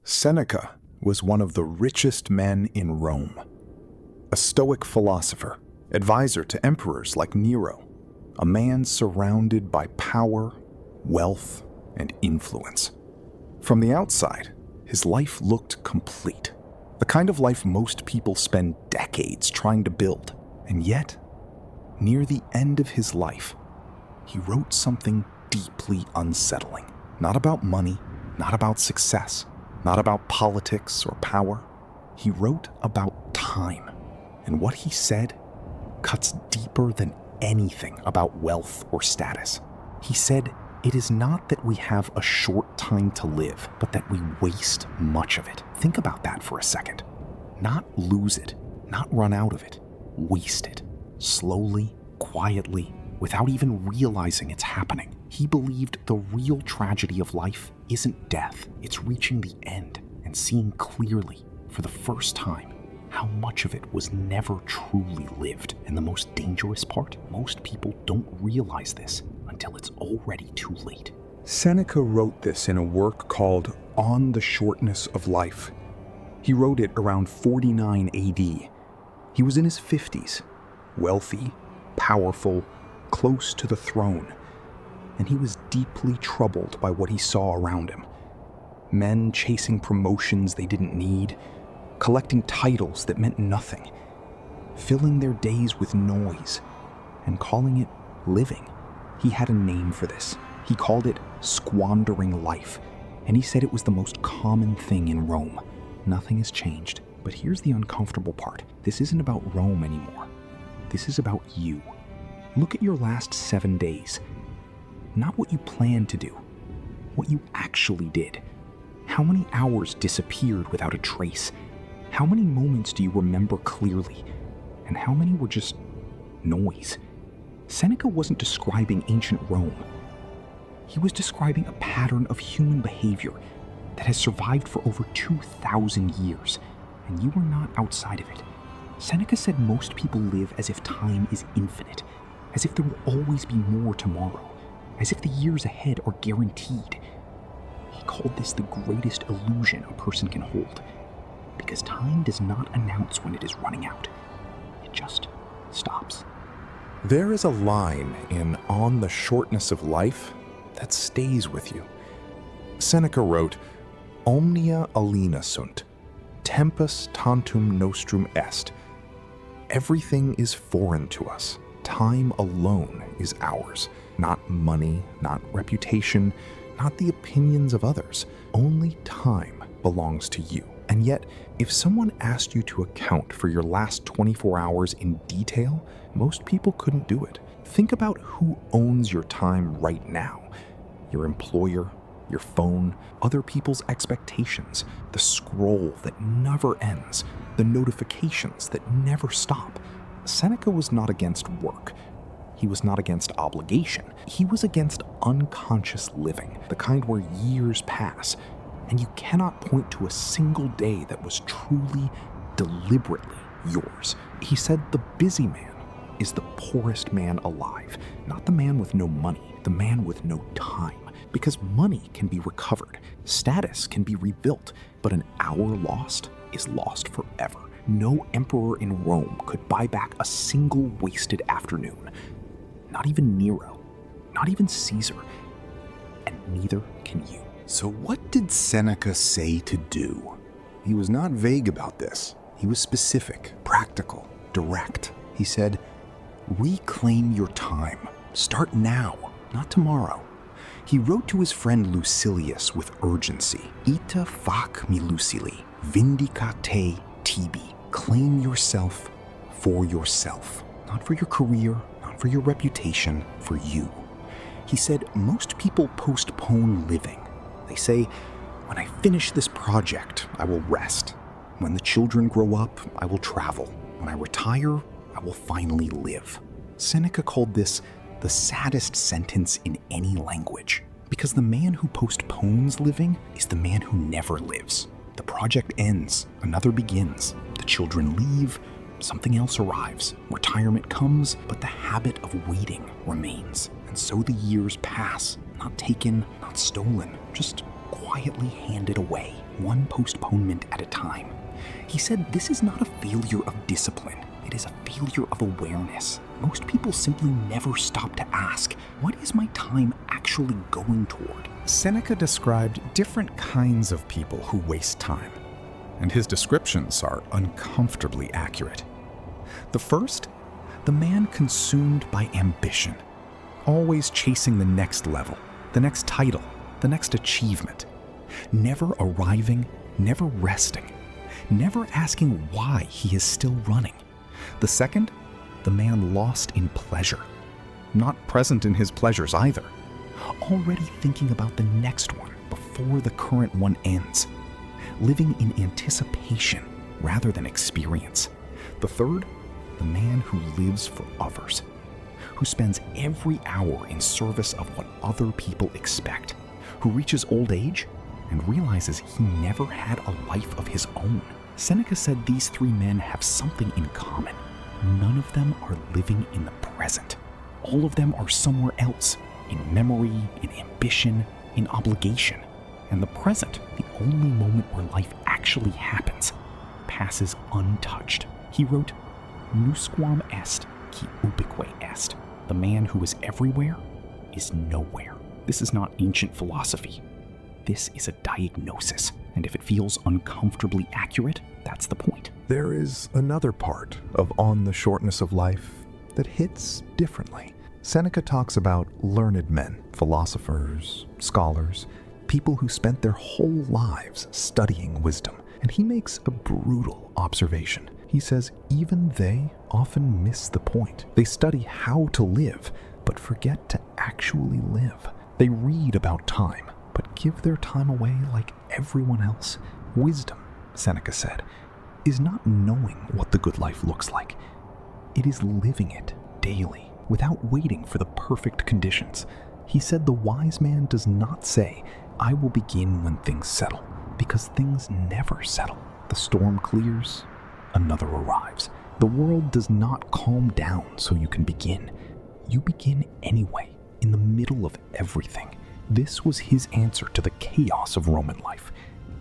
Seneca was one of the richest men in Rome, a Stoic philosopher, advisor to emperors like Nero, a man surrounded by power, wealth, and influence. From the outside, his life looked complete, the kind of life most people spend decades trying to build. And yet, near the end of his life, he wrote something deeply unsettling. Not about money, not about success, not about politics or power. He wrote about time. And what he said cuts deeper than anything about wealth or status. He said, "It is not that we have a short time to live, but that we waste much of it." Think about that for a second. Not lose it, not run out of it. Waste it. Slowly, quietly, without even realizing it's happening. He believed the real tragedy of life isn't death. It's reaching the end and seeing clearly, for the first time, how much of it was never truly lived. And the most dangerous part, most people don't realize this until it's already too late. Seneca wrote this in a work called On the Shortness of Life. He wrote it around 49 AD. He was in his 50s, wealthy, powerful, close to the throne, and he was deeply troubled by what he saw around him. Men chasing promotions they didn't need, collecting titles that meant nothing, filling their days with noise, and calling it living. He had a name for this. He called it squandering life, and he said it was the most common thing in Rome. Nothing has changed, but here's the uncomfortable part. This isn't about Rome anymore. This is about you. Look at your last 7 days. Not what you planned to do, what you actually did. How many hours disappeared without a trace? How many moments do you remember clearly? And how many were just noise? Seneca wasn't describing ancient Rome. He was describing a pattern of human behavior that has survived for over 2,000 years, and you are not outside of it. Seneca said most people live as if time is infinite, as if there will always be more tomorrow, as if the years ahead are guaranteed. He called this the greatest illusion a person can hold, because time does not announce when it is running out. It just stops. There is a line in On the Shortness of Life that stays with you. Seneca wrote, "Omnia aliena sunt, tempus tantum nostrum est." Everything is foreign to us. Time alone is ours. Not money, not reputation, not the opinions of others. Only time belongs to you. And yet, if someone asked you to account for your last 24 hours in detail, most people couldn't do it. Think about who owns your time right now. Your employer, your phone, other people's expectations, the scroll that never ends, the notifications that never stop. Seneca was not against work. He was not against obligation. He was against unconscious living, the kind where years pass, and you cannot point to a single day that was truly, deliberately yours. He said the busy man is the poorest man alive, not the man with no money, the man with no time. Because money can be recovered, status can be rebuilt, but an hour lost is lost forever. No emperor in Rome could buy back a single wasted afternoon. Not even Nero, not even Caesar, and neither can you. So what did Seneca say to do? He was not vague about this. He was specific, practical, direct. He said, reclaim your time. Start now, not tomorrow. He wrote to his friend Lucilius with urgency, Ita fac me Lucili, vindicate tibi. Claim yourself for yourself. Not for your career, not for your reputation, for you. He said, most people postpone living. They say, when I finish this project, I will rest. When the children grow up, I will travel. When I retire, I will finally live. Seneca called this the saddest sentence in any language, because the man who postpones living is the man who never lives. The project ends, another begins. The children leave, something else arrives. Retirement comes, but the habit of waiting remains. And so the years pass, not taken, not stolen, just quietly handed away. one postponement at a time. He said this is not a failure of discipline, it is a failure of awareness. Most people simply never stop to ask, what is my time actually going toward? Seneca described different kinds of people who waste time, and his descriptions are uncomfortably accurate. The first, the man consumed by ambition, always chasing the next level, the next title, the next achievement, never arriving, never resting, never asking why he is still running. The second, the man lost in pleasure, not present in his pleasures either, already thinking about the next one before the current one ends, living in anticipation rather than experience. The third, the man who lives for others, who spends every hour in service of what other people expect, who reaches old age and realizes he never had a life of his own. Seneca said these three men have something in common. None of them are living in the present. All of them are somewhere else, in memory, in ambition, in obligation. And the present, the only moment where life actually happens, passes untouched. He wrote, "Nusquam est qui ubique est." The man who is everywhere is nowhere. This is not ancient philosophy. This is a diagnosis, and if it feels uncomfortably accurate, that's the point. There is another part of On the Shortness of Life that hits differently. Seneca talks about learned men, philosophers, scholars, people who spent their whole lives studying wisdom, and he makes a brutal observation. He says even they often miss the point. They study how to live, but forget to actually live. They read about time, but give their time away like everyone else. Wisdom, Seneca said, is not knowing what the good life looks like. It is living it daily, without waiting for the perfect conditions. He said the wise man does not say, "I will begin when things settle," because things never settle. The storm clears, another arrives. The world does not calm down so you can begin. You begin anyway, in the middle of everything. This was his answer to the chaos of Roman life,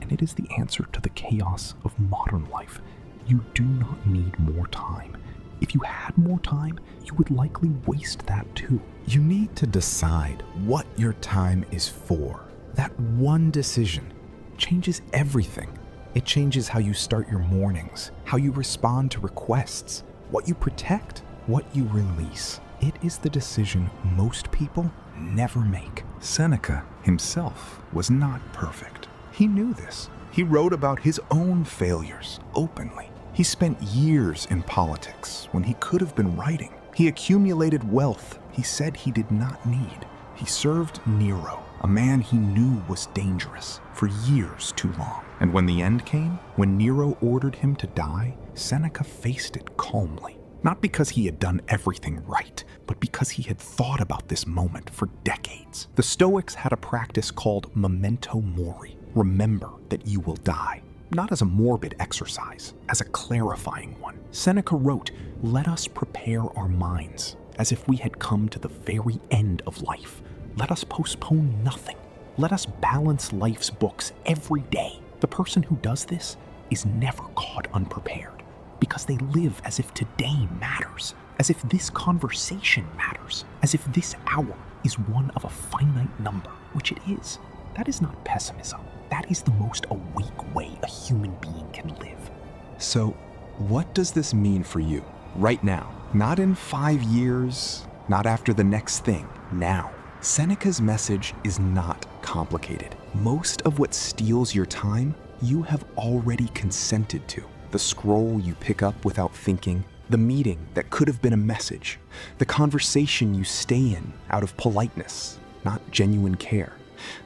and it is the answer to the chaos of modern life. You do not need more time. If you had more time, you would likely waste that too. You need to decide what your time is for. That one decision changes everything. It changes how you start your mornings, how you respond to requests, what you protect, what you release. It is the decision most people never make. Seneca himself was not perfect. He knew this. He wrote about his own failures openly. He spent years in politics when he could have been writing. He accumulated wealth he said he did not need. He served Nero, a man he knew was dangerous, for years too long. And when the end came, when Nero ordered him to die, Seneca faced it calmly. Not because he had done everything right, but because he had thought about this moment for decades. The Stoics had a practice called memento mori, remember that you will die. Not as a morbid exercise, as a clarifying one. Seneca wrote, "Let us prepare our minds as if we had come to the very end of life. Let us postpone nothing. Let us balance life's books every day." The person who does this is never caught unprepared, because they live as if today matters, as if this conversation matters, as if this hour is one of a finite number, which it is. That is not pessimism. That is the most awake way a human being can live. So, what does this mean for you, right now? Not in 5 years, not after the next thing, now. Seneca's message is not complicated. Most of what steals your time, you have already consented to. The scroll you pick up without thinking, the meeting that could have been a message, the conversation you stay in out of politeness, not genuine care,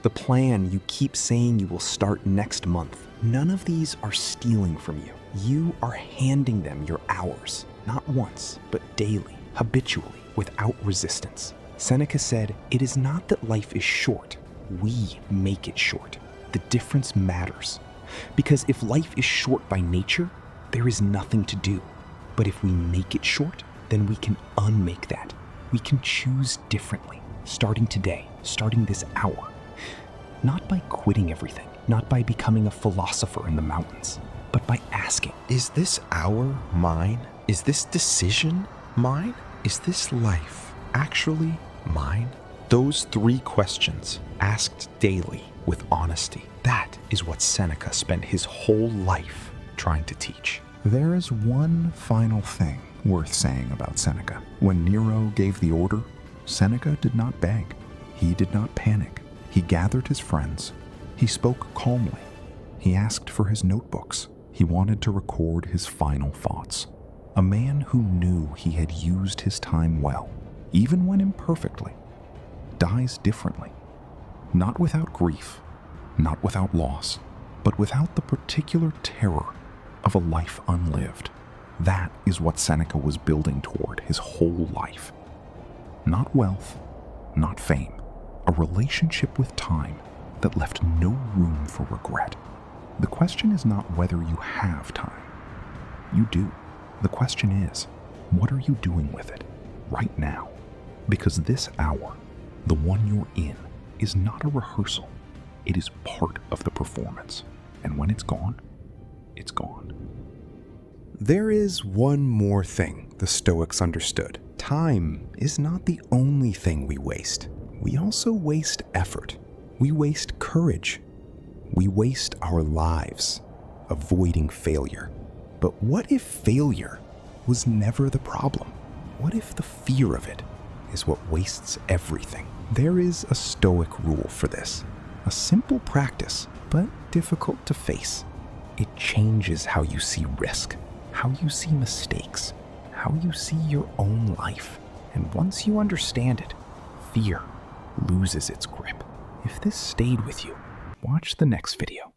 the plan you keep saying you will start next month. None of these are stealing from you. You are handing them your hours, not once, but daily, habitually, without resistance. Seneca said, "It is not that life is short. We make it short. The difference matters. Because if life is short by nature, there is nothing to do. But if we make it short, then we can unmake that. We can choose differently, starting today, starting this hour. Not by quitting everything, not by becoming a philosopher in the mountains, but by asking, Is this hour mine? Is this decision mine? Is this life actually mine? Those 3 questions, asked daily with honesty, that is what Seneca spent his whole life trying to teach. There is one final thing worth saying about Seneca. When Nero gave the order, Seneca did not beg. He did not panic. He gathered his friends. He spoke calmly. He asked for his notebooks. He wanted to record his final thoughts. A man who knew he had used his time well, even when imperfectly, dies differently. Not without grief, not without loss, but without the particular terror of a life unlived. That is what Seneca was building toward his whole life. Not wealth, not fame, a relationship with time that left no room for regret. The question is not whether you have time. You do. The question is, what are you doing with it right now? Because this hour, the one you're in, is not a rehearsal. It is part of the performance. And when it's gone, it's gone. There is one more thing the Stoics understood. Time is not the only thing we waste. We also waste effort. We waste courage. We waste our lives avoiding failure. But what if failure was never the problem? What if the fear of it is what wastes everything? There is a Stoic rule for this. A simple practice, but difficult to face. It changes how you see risk, how you see mistakes, how you see your own life. And once you understand it, fear loses its grip. If this stayed with you, watch the next video.